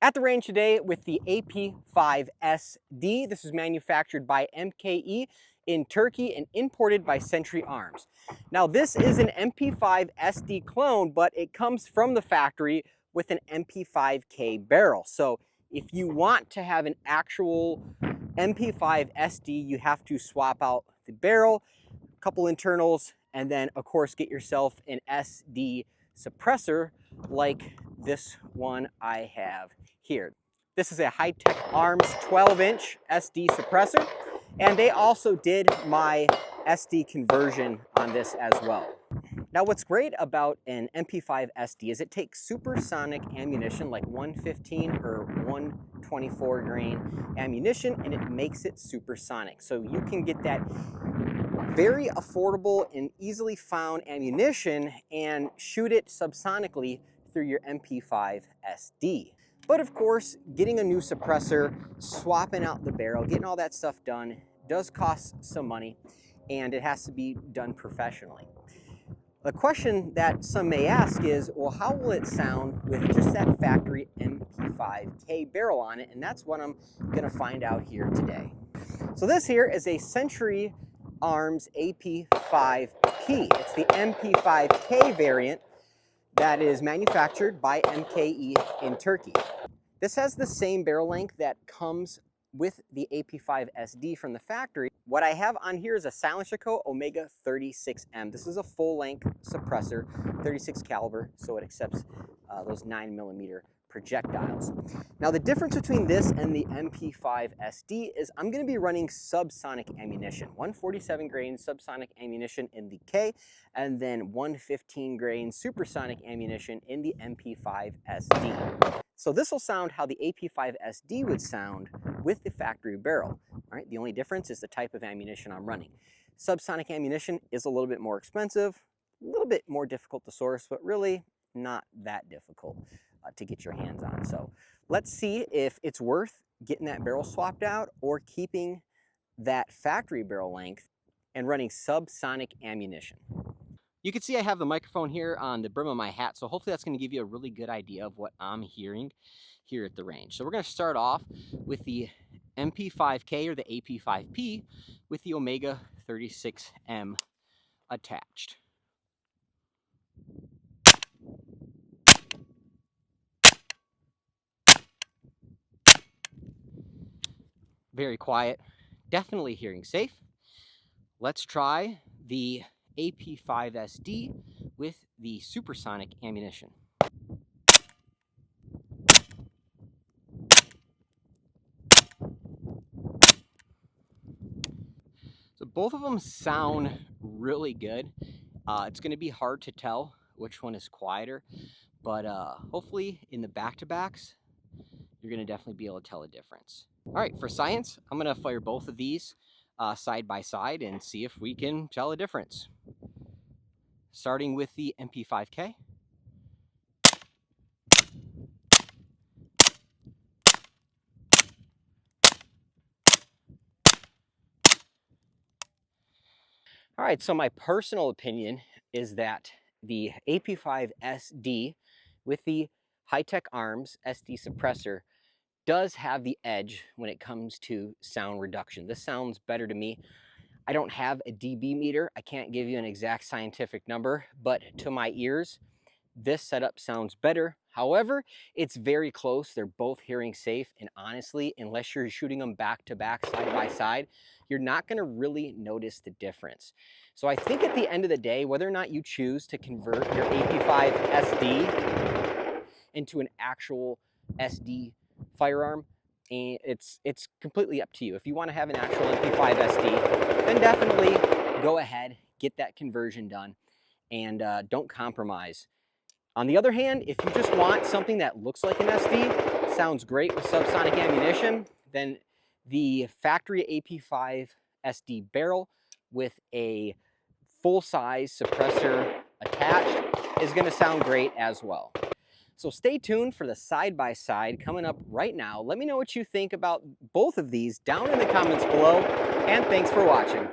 At the range today with the AP5-SD. This is manufactured by MKE in Turkey and imported by Century Arms. Now this is an MP5-SD clone, but it comes from the factory with an MP5K barrel. So if you want to have an actual MP5-SD, you have to swap out the barrel, a couple internals, and then of course get yourself an SD suppressor like this one I have here. This is a High-Tech Arms 12-inch SD suppressor, and they also did my SD conversion on this as well. Now what's great about an MP5-SD is it takes supersonic ammunition like 115 or 124 grain ammunition, and it makes it supersonic. So you can get that very affordable and easily found ammunition and shoot it subsonically through your MP5-SD. But of course, getting a new suppressor, swapping out the barrel, getting all that stuff done does cost some money, and it has to be done professionally. The question that some may ask is, well, how will it sound with just that factory MP5K barrel on it? And that's what I'm gonna find out here today. So this here is a Century Arms AP5P. It's the MP5K variant that is manufactured by MKE in Turkey. This has the same barrel length that comes with the AP5-SD from the factory. What I have on here is a Silencio Omega 36M. This is a full-length suppressor, 36 caliber, so it accepts those 9mm projectiles. Now the difference between this and the MP5-SD is I'm going to be running subsonic ammunition, 147 grain subsonic ammunition in the K, and then 115 grain supersonic ammunition in the MP5-SD. So this will sound how the AP5-SD would sound with the factory barrel. All right, the only difference is the type of ammunition I'm running. Subsonic ammunition is a little bit more expensive, a little bit more difficult to source, but really not that difficult to get your hands on. So let's see if it's worth getting that barrel swapped out or keeping that factory barrel length and running subsonic ammunition. You can see I have the microphone here on the brim of my hat, so hopefully that's going to give you a really good idea of what I'm hearing here at the range. So we're going to start off with the MP5K or the AP5P with the Omega 36M attached. Very quiet, definitely hearing safe. Let's try the AP5-SD with the supersonic ammunition. So both of them sound really good. It's going to be hard to tell which one is quieter, but hopefully in the back-to-backs, you're going to definitely be able to tell a difference. All right, for science, I'm going to fire both of these side by side and see if we can tell a difference. Starting with the MP5K. All right, so my personal opinion is that the AP5-SD with the High-Tech Arms SD suppressor does have the edge when it comes to sound reduction. This sounds better to me. I don't have a dB meter. I can't give you an exact scientific number, but to my ears, this setup sounds better. However, it's very close. They're both hearing safe, and honestly, unless you're shooting them back to back, side by side, you're not going to really notice the difference. So I think at the end of the day, whether or not you choose to convert your AP5-SD into an actual SD firearm, and it's completely up to you. If you want to have an actual MP5-SD, then definitely go ahead, get that conversion done, and don't compromise. On the other hand, if you just want something that looks like an SD, sounds great with subsonic ammunition, then the factory AP5-SD barrel with a full-size suppressor attached is going to sound great as well. So stay tuned for the side-by-side coming up right now. Let me know what you think about both of these down in the comments below, and thanks for watching.